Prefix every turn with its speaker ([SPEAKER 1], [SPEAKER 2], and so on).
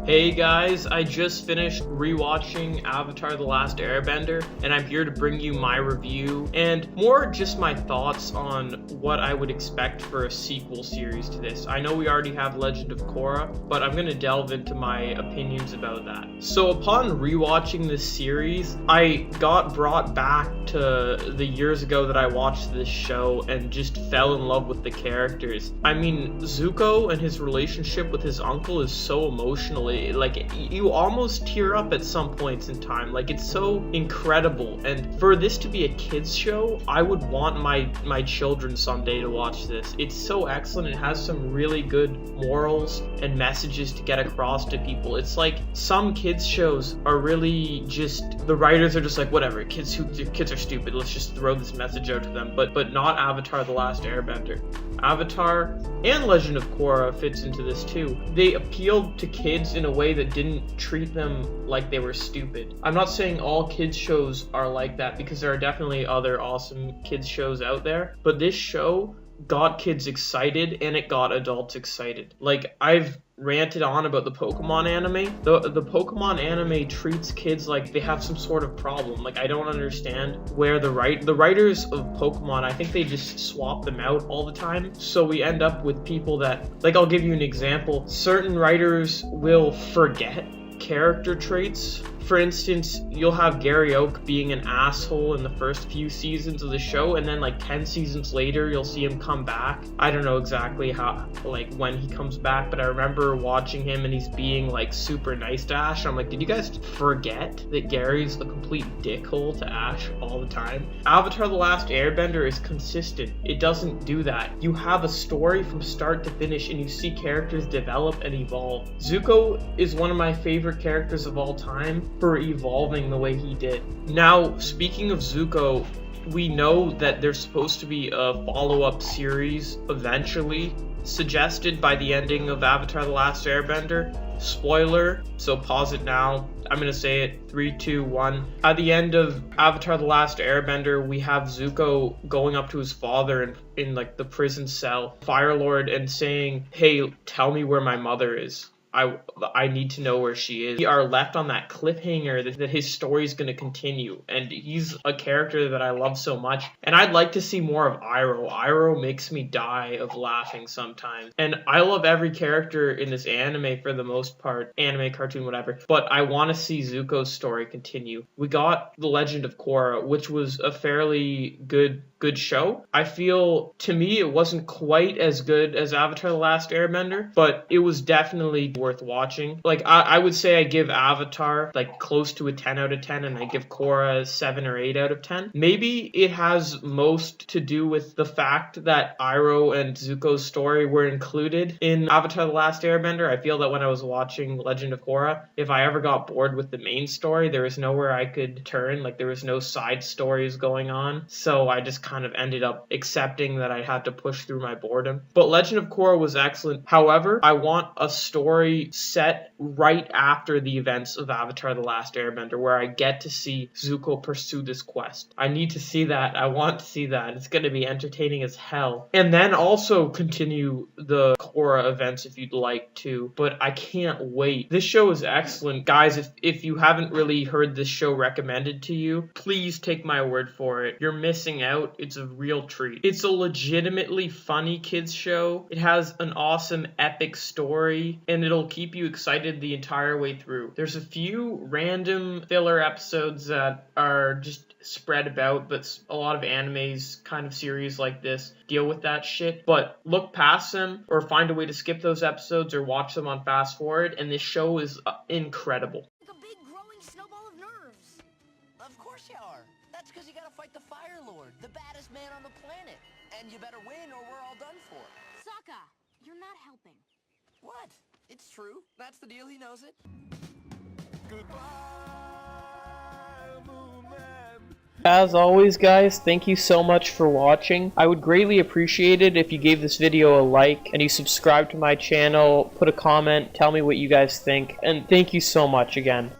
[SPEAKER 1] Hey guys, I just finished rewatching Avatar: The Last Airbender, and I'm here to bring you my review and more just my thoughts on what I would expect for a sequel series to this. I know we already have Legend of Korra, but I'm going to delve into my opinions about that. So upon rewatching this series, I got brought back to the years ago that I watched this show and just fell in love with the characters. I mean, Zuko and his relationship with his uncle is so emotional. Like, you almost tear up at some points in time. Like, it's so incredible. And for this to be a kids show, I would want my children someday to watch this. It's so excellent. It has some really good morals and messages to get across to people. It's like some kids shows are really just, the writers are just like, whatever, kids are stupid, let's just throw this message out to them. But not Avatar: The Last Airbender. Avatar and Legend of Korra fits into this too. They appealed to kids in a way that didn't treat them like they were stupid. I'm not saying all kids shows are like that, because there are definitely other awesome kids shows out there, but this show got kids excited and it got adults excited. Like, I've ranted on about the Pokemon anime. The Pokemon anime treats kids like they have some sort of problem. Like, I don't understand where the writers of Pokemon, I think they just swap them out all the time. So we end up with people that, like, I'll give you an example. Certain writers will forget character traits. For instance, you'll have Gary Oak being an asshole in the first few seasons of the show, and then like 10 seasons later, you'll see him come back. I don't know exactly how, like, when he comes back, but I remember watching him and he's being like super nice to Ash. I'm like, did you guys forget that Gary's a complete dickhole to Ash all the time? Avatar: The Last Airbender is consistent. It doesn't do that. You have a story from start to finish and you see characters develop and evolve. Zuko is one of my favorite characters of all time for evolving the way he did. Now, speaking of Zuko, we know that there's supposed to be a follow-up series eventually, suggested by the ending of Avatar: The Last Airbender. Spoiler, so pause it now. I'm gonna say it. 3, 2, 1. At the end of Avatar: The Last Airbender, we have Zuko going up to his father in like the prison cell, Fire Lord, and saying, "Hey, tell me where my mother is. I need to know where she is." We are left on that cliffhanger that his story is going to continue, and he's a character that I love so much, and I'd like to see more of Iroh. Iroh makes me die of laughing sometimes, and I love every character in this anime for the most part, anime, cartoon, whatever, but I want to see Zuko's story continue. We got The Legend of Korra, which was a fairly good show. I feel, to me, it wasn't quite as good as Avatar: The Last Airbender, but it was definitely worth watching. Like, I would say I give Avatar like close to a 10 out of 10, and I give Korra a 7 or 8 out of 10. Maybe it has most to do with the fact that Iroh and Zuko's story were included in Avatar: The Last Airbender. I feel that when I was watching Legend of Korra, if I ever got bored with the main story, there was nowhere I could turn. Like, there was no side stories going on, so I just kind of ended up accepting that I had to push through my boredom. But Legend of Korra was excellent. However, I want a story set right after the events of Avatar: The Last Airbender, where I get to see Zuko pursue this quest. I need to see that. I want to see that. It's going to be entertaining as hell. And then also continue the Korra events if you'd like to, but I can't wait. This show is excellent. Guys, if you haven't really heard this show recommended to you, please take my word for it. You're missing out. It's a real treat. It's a legitimately funny kids show. It has an awesome epic story, and it'll keep you excited the entire way through. There's a few random filler episodes that are just spread about, but a lot of animes kind of series like this deal with that shit. But look past them or find a way to skip those episodes or watch them on fast forward, and this show is incredible.
[SPEAKER 2] Like a big growing snowball of nerves. Of course you are. That's because you gotta fight the Fire Lord, the baddest man on the planet. And you better win or we're all done for.
[SPEAKER 3] Sokka, you're not helping.
[SPEAKER 2] What? It's true. That's the deal. He knows it.
[SPEAKER 4] Goodbye, Moon Man.
[SPEAKER 1] As always, guys, thank you so much for watching. I would greatly appreciate it if you gave this video a like and you subscribe to my channel, put a comment, tell me what you guys think, and thank you so much again.